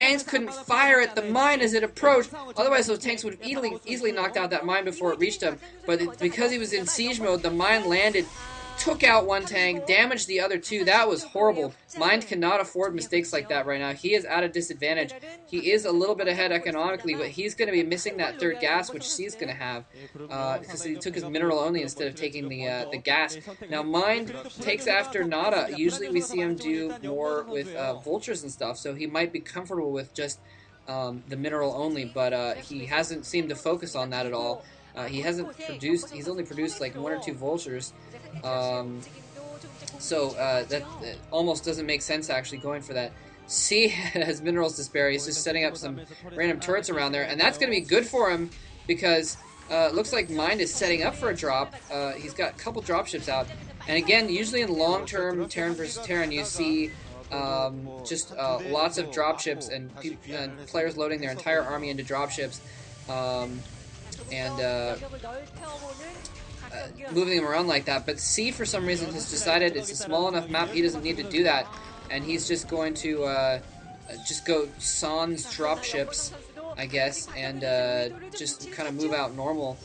tanks couldn't fire at the mine as it approached. Otherwise, those tanks would have easily knocked out that mine before it reached him. But because he was in siege mode, the mine landed, took out one tank, damaged the other two. That was horrible. Mind cannot afford mistakes like that right now. He is at a disadvantage. He is a little bit ahead economically, but he's going to be missing that third gas, which C's going to have, because he took his mineral only instead of taking the gas. Now, Mind takes after Nada. Usually we see him do more with vultures and stuff, so he might be comfortable with just the mineral only, but he hasn't seemed to focus on that at all. He's only produced like 1 or 2 vultures. So that almost doesn't make sense actually going for that. C has minerals to spare. He's just setting up some random turrets around there, and that's going to be good for him because it looks like Mind is setting up for a drop. He's got a couple dropships out, and again, usually in long-term Terran versus Terran, you see just lots of dropships and players loading their entire army into dropships. Moving them around like that, but C for some reason has decided it's a small enough map he doesn't need to do that, and he's just going to just go sans dropships, I guess, and just kind of move out normal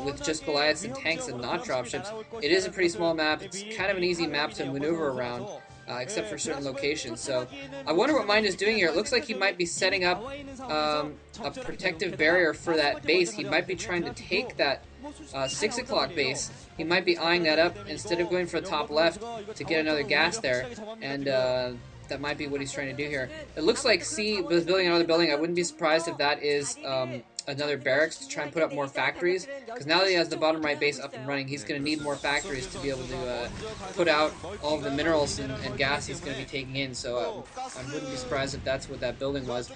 with just Goliaths and tanks and not dropships. It is a pretty small map. It's kind of an easy map to maneuver around. Except for certain locations. So I wonder what Mind is doing here. It looks like he might be setting up a protective barrier for that base. He might be trying to take that 6 o'clock base. He might be eyeing that up instead of going for the top left to get another gas there. And that might be what he's trying to do here. It looks like C was building another building. I wouldn't be surprised if that is another barracks to try and put up more factories, because now that he has the bottom right base up and running, he's going to need more factories to be able to put out all of the minerals and gas he's going to be taking in, so I wouldn't be surprised if that's what that building was.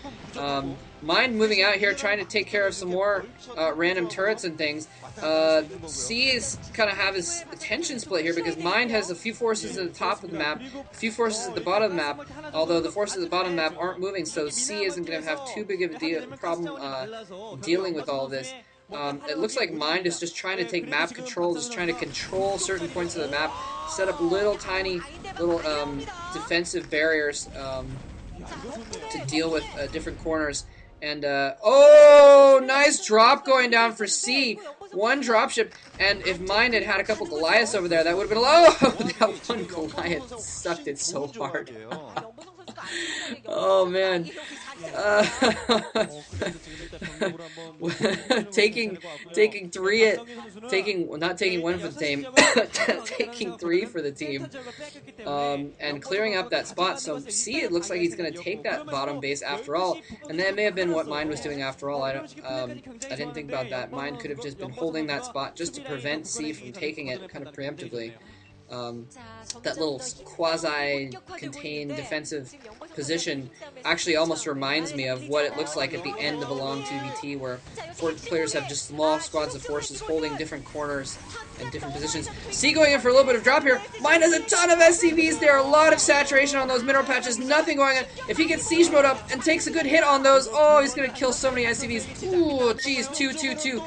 Mind moving out here, trying to take care of some more random turrets and things. C is kind of have his attention split here, because Mind has a few forces at the top of the map, a few forces at the bottom of the map, although the forces at the bottom of the map aren't moving, so C isn't going to have too big of a problem dealing with all of this. It looks like Mind is just trying to take map control, just trying to control certain points of the map, set up tiny little defensive barriers to deal with different corners. And, oh, nice drop going down for C. One dropship, and if Mind had had a couple Goliaths over there, that would have been that one Goliath sucked it so hard. Oh, man. Not taking one for the team, taking 3 for the team, and clearing up that spot. So C, it looks like he's going to take that bottom base after all, and that may have been what Mind was doing after all. I didn't think about that. Mind could have just been holding that spot just to prevent C from taking it kind of preemptively. That little quasi-contained defensive position actually almost reminds me of what it looks like at the end of a long 2v2, where 4 players have just small squads of forces holding different corners and different positions. C going in for a little bit of drop here. Mind has a ton of SCVs there, a lot of saturation on those mineral patches, nothing going on. If he gets siege mode up and takes a good hit on those, oh, he's going to kill so many SCVs. Ooh, geez, 2.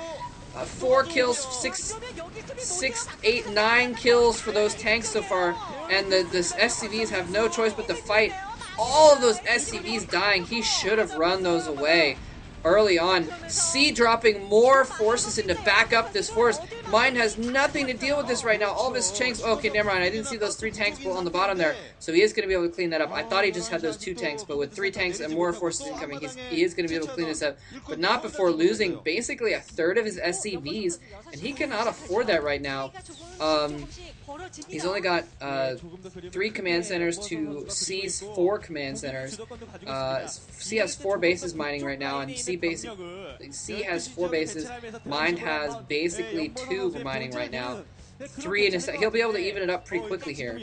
4 kills, 6, 8, 9 kills for those tanks so far, and the SCVs have no choice but to fight. All of those SCVs dying. He should have run those away early on. C dropping more forces in to back up this force. Mind has nothing to deal with this right now. All of his tanks. Okay, never mind. I didn't see those 3 tanks on the bottom there, so he is going to be able to clean that up. I thought he just had those 2 tanks, but with 3 tanks and more forces incoming, he is going to be able to clean this up, but not before losing basically a third of his SCVs, and he cannot afford that right now. He's only got 3 command centers to C's 4 command centers. C has 4 bases mining right now, and C has 4 bases. Mind has basically 2 mining right now. 3 in a set. He'll be able to even it up pretty quickly here,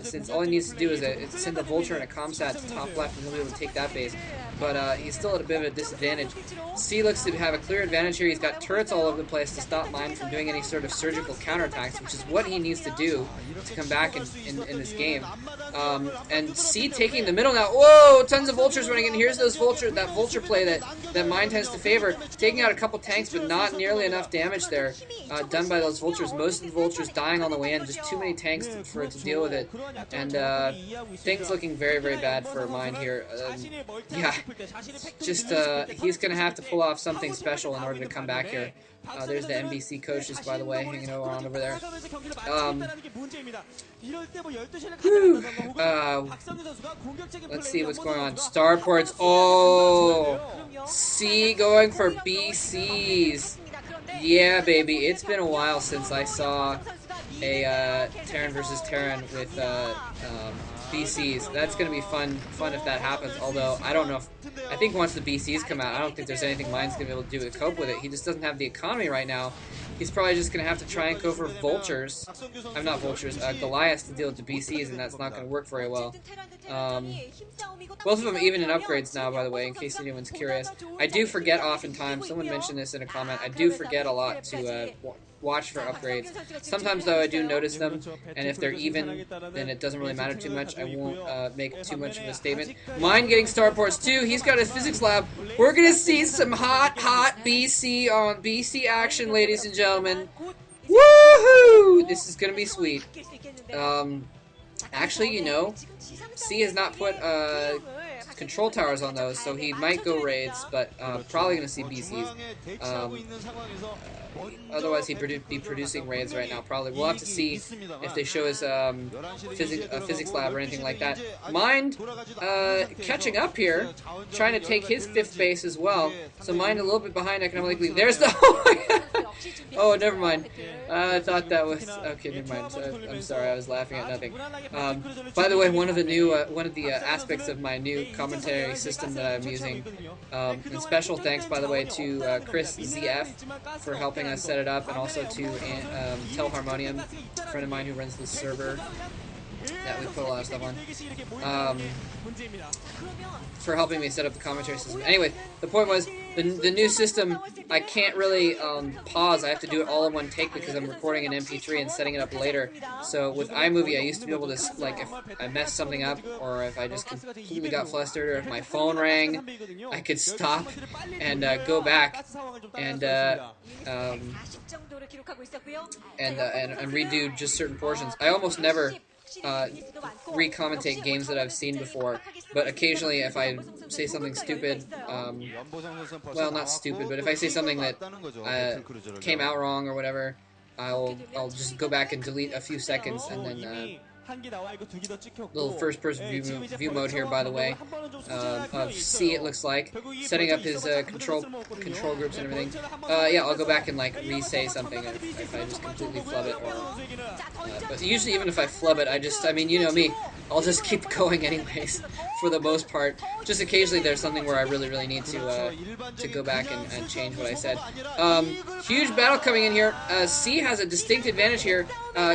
since all he needs to do is send a vulture and a comsat to top left, and he'll be able to take that base. But he's still at a bit of a disadvantage. C looks to have a clear advantage here. He's got turrets all over the place to stop Mind from doing any sort of surgical counterattacks, which is what he needs to do to come back in this game. And C taking the middle now. Whoa! Tons of vultures running in. Here's that vulture play that Mind tends to favor. Taking out a couple tanks, but not nearly enough damage there done by those vultures. Most of the vultures vultures dying on the way in. Just too many tanks for it to deal with it. And things looking very, very bad for Mind here. Yeah, just he's going to have to pull off something special in order to come back here. There's the MBC coaches, by the way, hanging around over there. Let's see what's going on. Starports. Oh, C going for BCs. Yeah, baby. It's been a while since I saw a Terran versus Terran with BCs. That's going to be fun if that happens. Although, I don't know if... I think once the BCs come out, I don't think there's anything Mind's going to be able to do to cope with it. He just doesn't have the economy right now. He's probably just going to have to try and go for vultures. I'm not vultures. Goliaths to deal with the BCs, and that's not going to work very well. Both of them even in upgrades now, by the way, in case anyone's curious. I do forget oftentimes, someone mentioned this in a comment, I do forget a lot to watch for upgrades. Sometimes, though, I do notice them, and if they're even, then it doesn't really matter too much. I won't make too much of a statement. Mind getting starports, too. He's got his physics lab. We're going to see some hot BC on BC action, ladies and gentlemen. Woohoo! This is going to be sweet. Actually, you know, C has not put control towers on those, so he might go raids, but probably going to see BCs. Otherwise, he'd be producing raids right now, probably. We'll have to see if they show us physics lab or anything like that. Mind catching up here, trying to take his 5th base as well. So Mind a little bit behind economically. There's the... Oh, my God. Oh, never mind. I thought that was... Okay, never mind. I'm sorry, I was laughing at nothing. By the way, one of the aspects of my new commentary system that I'm using, and special thanks, by the way, to Chris ZF for helping us set it up, and also to Telharmonium, a friend of mine who runs this server that we put a lot of stuff on, for helping me set up the commentary system. Anyway, the point was, the new system, I can't really pause. I have to do it all in one take because I'm recording an MP3 and setting it up later. So with iMovie, I used to be able to, like, if I messed something up, or if I just completely got flustered, or if my phone rang, I could stop and go back and redo just certain portions. I almost never re-commentate games that I've seen before, but occasionally if I say something stupid, well, not stupid, but if I say something that came out wrong or whatever, I'll just go back and delete a few seconds, and then little first-person view mode here, by the way, of C, it looks like, setting up his control groups and everything. Yeah, I'll go back and, like, re-say something if I just completely flub it. But usually, even if I flub it, I mean, you know me, I'll just keep going anyways, for the most part. Just occasionally there's something where I really need to go back and change what I said. Huge battle coming in here. C has a distinct advantage here,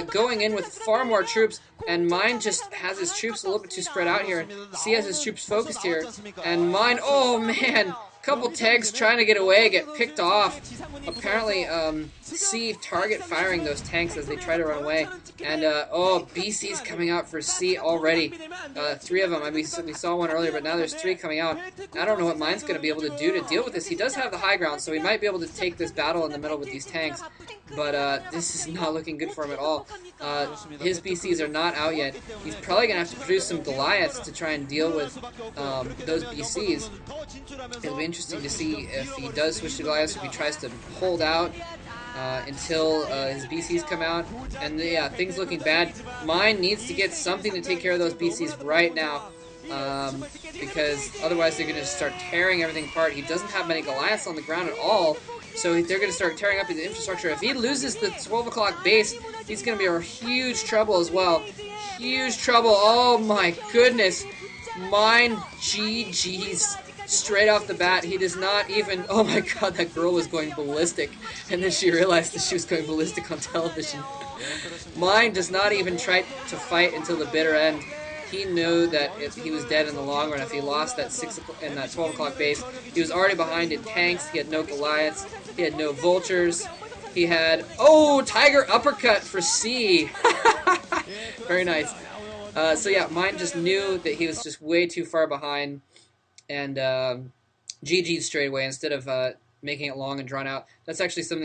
going in with far more troops, and Mind just has his troops a little bit too spread out here. C has his troops focused here, and Mind, oh man, couple tags trying to get away, get picked off. Apparently, C target firing those tanks as they try to run away. And, oh, BC's coming out for C already. 3 of them. I mean, we saw one earlier, but now there's 3 coming out. I don't know what Mind's going to be able to do to deal with this. He does have the high ground, so he might be able to take this battle in the middle with these tanks. But this is not looking good for him at all. His BCs are not out yet. He's probably going to have to produce some Goliaths to try and deal with those BCs. It'll be interesting to see if he does switch to Goliaths, if he tries to hold out until his BCs come out. And yeah, things looking bad. Mind needs to get something to take care of those BCs right now. Because otherwise they're going to start tearing everything apart. He doesn't have many Goliaths on the ground at all, so they're going to start tearing up his infrastructure. If he loses the 12 o'clock base, he's going to be in huge trouble as well. Huge trouble. Oh my goodness. Mind GG's. Straight off the bat, he does not even... Oh my god, that girl was going ballistic. And then she realized that she was going ballistic on television. Mind does not even try to fight until the bitter end. He knew that if he was dead in the long run, if he lost that 12 o'clock base, he was already behind in tanks. He had no Goliaths. He had no vultures. He had... Oh, Tiger uppercut for C. Very nice. So yeah, Mind just knew that he was just way too far behind. And GG'd straight away instead of making it long and drawn out. That's actually something